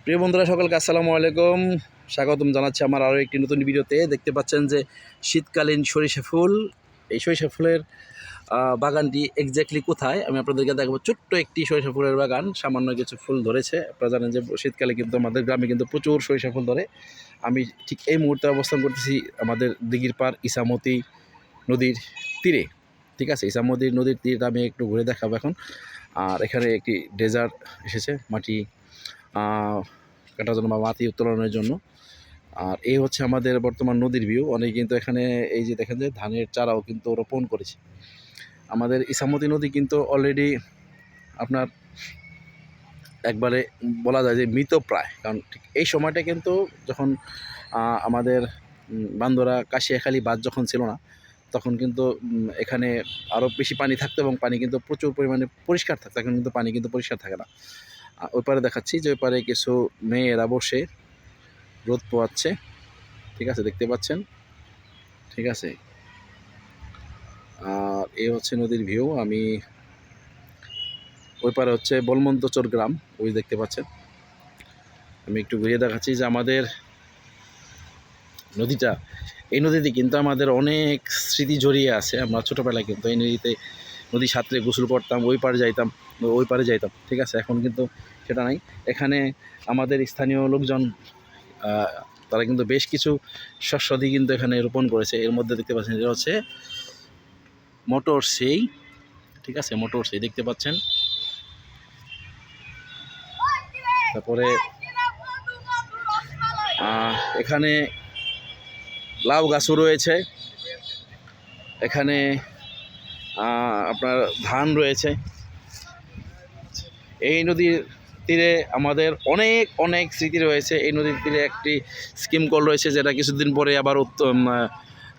প্রিয় বন্ধুরা সকলকে আসসালামু আলাইকুম, স্বাগতম জানাচ্ছি আমার আরও একটি নতুন ভিডিওতে। দেখতে পাচ্ছেন যে শীতকালীন সরিষা ফুল, এই সরিষা ফুলের বাগানটি এক্স্যাক্টলি কোথায় আমি আপনাদেরকে দেখাবো। ছোট্ট একটি সরিষা ফুলের বাগান, সামান্য কিছু ফুল ধরেছে। আপনারা জানেন যে শীতকালে কিন্তু আমাদের গ্রামে কিন্তু প্রচুর সরিষা ফুল ধরে। আমি ঠিক এই মুহূর্তে অবস্থান করতেছি আমাদের দিঘির পাড় ইসামতি নদীর তীরে। ঠিক আছে, ইসামতি নদীর তীরটা আমি একটু ঘুরে দেখাবো এখন। আর এখানে একটি ডেজার্ট এসেছে মাটি কাটার জন্য বা মাটি উত্তোলনের জন্য। আর এই হচ্ছে আমাদের বর্তমান নদীর ভিউ। অনেকে কিন্তু এখানে এই যে দেখেন যে ধানের চারাও কিন্তু রোপণ করেছে। আমাদের ইসামতি নদী কিন্তু অলরেডি আপনার একবারে বলা যায় যে মৃতপ্রায়, কারণ ঠিক এই সময়টা কিন্তু যখন আমাদের বান্দরা কাশিয়াখালী বাঁধ যখন ছিল না, তখন কিন্তু এখানে আরও বেশি পানি থাকতো এবং পানি কিন্তু প্রচুর পরিমাণে পরিষ্কার থাকতো। এখন কিন্তু পানি কিন্তু পরিষ্কার থাকে না। ওই পারে দেখাচ্ছি যে ওই পারে কিছু মেয়েরা বসে রোদ পোয়াচ্ছে। ঠিক আছে, দেখতে পাচ্ছেন। ঠিক আছে, আর এই হচ্ছে নদীর ভিউ। আমি ওই পারে হচ্ছে বলমন্তচর গ্রাম, ওই দেখতে পাচ্ছেন। আমি একটু ঘুরিয়ে দেখাচ্ছি যে আমাদের নদীটা, এই নদীতে কিন্তু আমাদের অনেক স্মৃতি জড়িয়ে আছে। আমরা ছোটোবেলায় কিন্তু এই নদী সাঁতরে গোসল করতাম, ওই পারে যাইতাম। ঠিক আছে, এখন কিন্তু সেটা নাই। এখানে আমাদের স্থানীয় লোকজন তারা কিন্তু বেশ কিছু শস্যাদি কিন্তু এখানে রোপণ করেছে। এর মধ্যে দেখতে পাচ্ছেন এটা হচ্ছে মোটর সেই। ঠিক আছে, মোটর সেই দেখতে পাচ্ছেন। তারপরে এখানে লাউ গাছও রয়েছে, এখানে আপনার ধান রয়েছে। এই নদীর তীরে আমাদের অনেক স্মৃতি রয়েছে। এই নদীর তীরে একটি স্কিম কল রয়েছে, যেটা কিছুদিন পরে আবার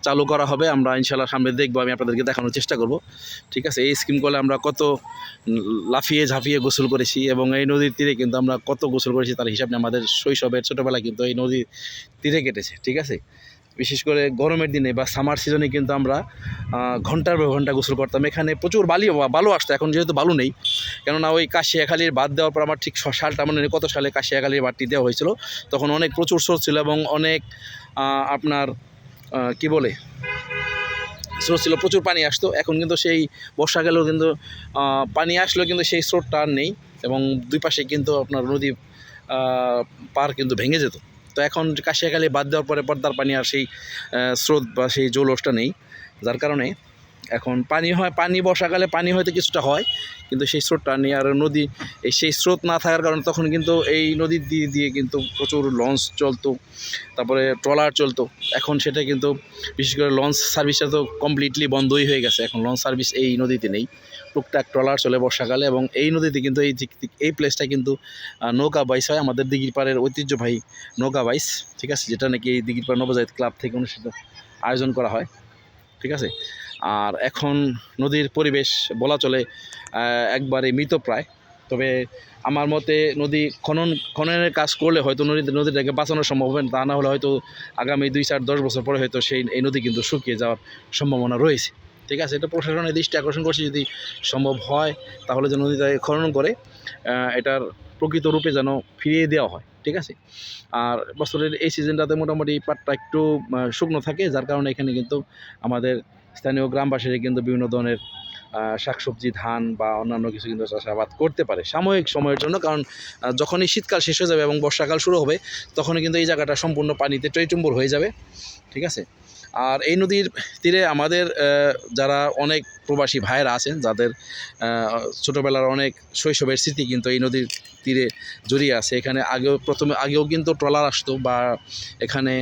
চালু করা হবে। আমরা ইনশাল্লাহ সামনে দেখবো, আমি আপনাদেরকে দেখানোর চেষ্টা করব। ঠিক আছে, এই স্কিম কলে আমরা কত লাফিয়ে ঝাঁপিয়ে গোসল করেছি এবং এই নদীর তীরে কিন্তু আমরা কত গোসল করেছি তার হিসাব নেই। আমাদের শৈশবের ছোটোবেলা কিন্তু এই নদীর তীরে কেটেছে। ঠিক আছে, বিশেষ করে গরমের দিনে বা সামার সিজনে কিন্তু আমরা ঘন্টার পর ঘন্টা গোসল করতাম। এখানে প্রচুর বালু আসতো, এখন যেহেতু বালু নেই, কেননা ওই কাশিয়াখালীর বাদ দেওয়ার পর আমার ঠিক সালটা মানে কত সালে কাশিয়াখালীর বাদটি দেওয়া হয়েছিল, তখন অনেক প্রচুর স্রোত ছিল এবং অনেক আপনার কি বলে স্রোত ছিল, প্রচুর পানি আসতো। এখন কিন্তু সেই বর্ষাকালেও কিন্তু পানি আসলেও কিন্তু সেই স্রোতটা আর নেই এবং দুই পাশে কিন্তু আপনার নদী পার কিন্তু ভেঙে যেত। তো এখন কাশিয়াখালী বাদ দেওয়ার পরে পদ্মার পানি আর সেই স্রোত বা সেই জৌলসটা নেই, যার কারণে এখন পানি বর্ষাকালে পানি হয়তো কিছুটা হয়, কিন্তু সেই স্রোতটা নেই। আর নদী সেই স্রোত না থাকার কারণে তখন কিন্তু এই নদীর দিয়ে কিন্তু প্রচুর লঞ্চ চলতো, তারপরে ট্রলার চলতো। এখন সেটা কিন্তু বিশেষ করে লঞ্চ সার্ভিসটা তো কমপ্লিটলি বন্ধই হয়ে গেছে। এখন লঞ্চ সার্ভিস এই নদীতে নেই, টুকটাক ট্রলার চলে বর্ষাকালে। এবং এই নদীতে কিন্তু এই প্লেসটা কিন্তু নৌকা বাইস হয়, আমাদের দিঘির পাড়ের ঐতিহ্যবাহী নৌকা বাইস। ঠিক আছে, যেটা নাকি এই দিঘির পাড় নবজাহিদ ক্লাব থেকে অনুষ্ঠিত আয়োজন করা হয়। ঠিক আছে, আর এখন নদীর পরিবেশ বলা চলে একবারে মৃতপ্রায়। তবে আমার মতে নদী খননের কাজ করলে হয়তো নদীটাকে বাঁচানো সম্ভব হবে, তা না হলে হয়তো আগামী 2-4-10 বছর পরে হয়তো এই নদী কিন্তু শুকিয়ে যাওয়ার সম্ভাবনা রয়েছে। ঠিক আছে, এটা প্রশাসনের দৃষ্টি আকর্ষণ করছে, যদি সম্ভব হয় তাহলে যেন নদীটাকে খনন করে এটার প্রকৃত রূপে যেন ফিরিয়ে দেওয়া হয়। ঠিক আছে, আর বছরের এই সিজনটাতে মোটামুটি পাটটা একটু শুকনো থাকে, যার কারণে এখানে কিন্তু আমাদের স্থানীয় গ্রামবাসীরা কিন্তু বিভিন্ন ধরনের শাকসবজি, ধান বা অন্যান্য কিছু কিন্তু চাষাবাদ করতে পারে সাময়িক সময়ের জন্য। কারণ যখনই শীতকাল শেষ হয়ে যাবে এবং বর্ষাকাল শুরু হবে, তখনই কিন্তু এই জায়গাটা সম্পূর্ণ পানিতে টইটুম্বুর হয়ে যাবে। ঠিক আছে, আর এই নদীর তীরে আমাদের যারা অনেক প্রবাসী ভাইয়েরা আছেন, যাদের ছোটোবেলার অনেক শৈশবের স্মৃতি কিন্তু এই নদীর তীরে জড়িয়ে আছে। এখানে আগেও কিন্তু ট্রলার আসতো, বা এখানে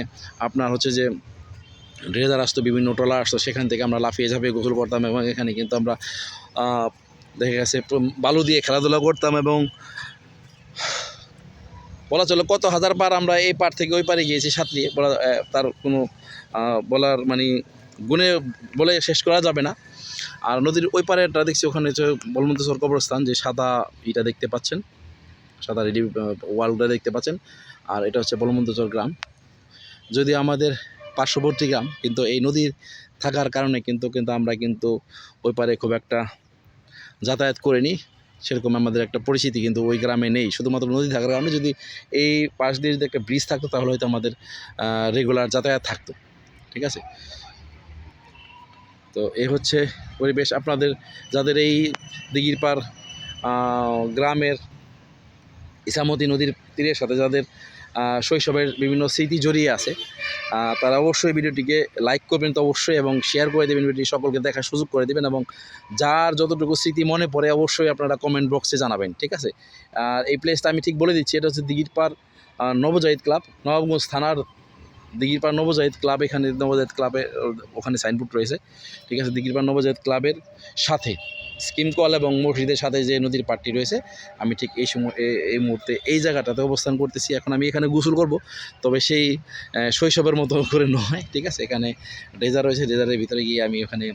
আপনার হচ্ছে যে ড্রেজার আসতো, বিভিন্ন ট্রলার আসতো, সেখান থেকে আমরা লাফিয়ে ঝাঁপিয়ে গোসল করতাম এবং এখানে কিন্তু আমরা দেখা গেছে বালু দিয়ে খেলাধুলা করতাম এবং বলা চলে কত হাজার বার আমরা এই পার থেকে ওই পারে গিয়েছি সাঁতরিয়ে, তার কোনো বলার মানে গুণে বলে শেষ করা যাবে না। আর নদীর ওই পারেটা দেখছি, ওখানে হচ্ছে বলমন্তচর কবরস্থান, যে সাদা ইটা দেখতে পাচ্ছেন, সাদা রেডি ওয়ালটা দেখতে পাচ্ছেন। আর এটা হচ্ছে বলমন্তচর গ্রাম, যদি আমাদের পার্শ্ববর্তী গ্রাম, কিন্তু এই নদীর থাকার কারণে কিন্তু আমরা কিন্তু ওই পারে খুব একটা যাতায়াত করিনি। সেরকম আমাদের একটা পরিচিতি কিন্তু ওই গ্রামে নেই, শুধুমাত্র নদী থাকার কারণে। যদি এই পাশ দিয়ে যদি একটা ব্রিজ থাকতো তাহলে হয়তো আমাদের রেগুলার যাতায়াত থাকতো, ঠিক আছে। তো এই হচ্ছে পরিবেশ। আপনাদের যাদের এই দিঘির পাড় গ্রামের ইছামতি নদীর তীরের সাথে যাদের শৈশবের বিভিন্ন স্মৃতি জড়িয়ে আছে, তারা অবশ্যই ভিডিওটিকে লাইক করবেন তো অবশ্যই, এবং শেয়ার করে দেবেন, ভিডিওটি সকলকে দেখার সুযোগ করে দেবেন, এবং যার যতটুকু স্মৃতি মনে পড়ে অবশ্যই আপনারা কমেন্ট বক্সে জানাবেন, ঠিক আছে। আর এই প্লেসটা আমি ঠিক বলে দিচ্ছি, এটা হচ্ছে দিঘির পাড় নবজাহিদ ক্লাব, নবাবগঞ্জ থানার দিঘির পাড় নবজাহিদ ক্লাব। এখানে নবজাহিদ ক্লাবে ওখানে সাইনবোর্ড রয়েছে, ঠিক আছে। দিঘির পাড় নবজাহিদ ক্লাবের সাথে স্কিম কল এবং মসজিদের সাথে যে নদীর পাড়টি রয়েছে, আমি ঠিক এই সময় এই মুহূর্তে এই জায়গাটাতে অবস্থান করতেছি। এখন আমি এখানে গোসল করব, তবে সেই শৈশবের মতো করে নয়, ঠিক আছে। এখানে ডেজার রয়েছে, ডেজারের ভিতরে গিয়ে আমি ওখানে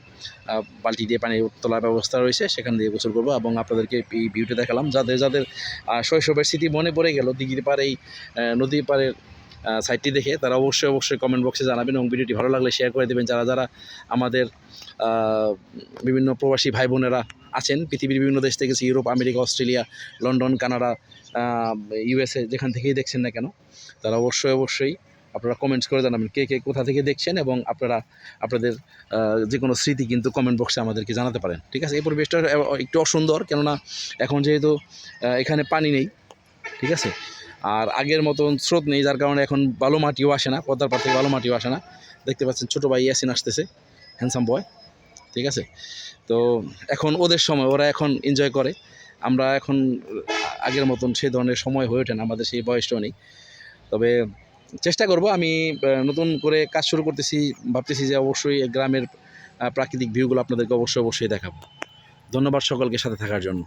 বালতি দিয়ে পানি তোলার ব্যবস্থা রয়েছে, সেখান দিয়ে গোসল করবো এবং আপনাদেরকে এই ভিউটা দেখালাম। যাদের যাদের শৈশবের স্মৃতি মনে পড়ে গেল দিঘির পাড় এই নদীর পাড়ের সাইটটি দেখে, তারা অবশ্যই কমেন্ট বক্সে জানাবেন, এবং ভিডিওটি ভালো লাগলে শেয়ার করে দেবেন। যারা যারা আমাদের বিভিন্ন প্রবাসী ভাই বোনেরা আছেন পৃথিবীর বিভিন্ন দেশ থেকে, Europe, America, Australia, London, Canada, USA, যেখান থেকেই দেখছেন না কেন, তারা অবশ্যই আপনারা কমেন্টস করে জানাবেন কে কে কোথা থেকে দেখছেন, এবং আপনারা আপনাদের যে কোনো স্মৃতি কিন্তু কমেন্ট বক্সে আমাদেরকে জানাতে পারেন, ঠিক আছে। এই পরিবেশটা একটু অসুন্দর, কেননা এখন যেহেতু এখানে পানি নেই, ঠিক আছে, আর আগের মতন স্রোত নেই, যার কারণে এখন বালু মাটিও আসে না, পদ্মার পাড় থেকে বালু মাটিও আসে না। দেখতে পাচ্ছেন ছোটো ভাই ইয়াসিন আসতেছে, হ্যান্ডসাম বয়, ঠিক আছে। তো এখন ওদের সময়, ওরা এখন এনজয় করে, আমরা এখন আগের মতন সেই ধরনের সময় হয়ে ওঠে না, আমাদের সেই বয়সটাও নেই। তবে চেষ্টা করব, আমি নতুন করে কাজ শুরু করতেছি, ভাবতেছি যে অবশ্যই গ্রামের প্রাকৃতিক ভিউগুলো আপনাদেরকে অবশ্যই দেখাবো। ধন্যবাদ সকলকে সাথে থাকার জন্য।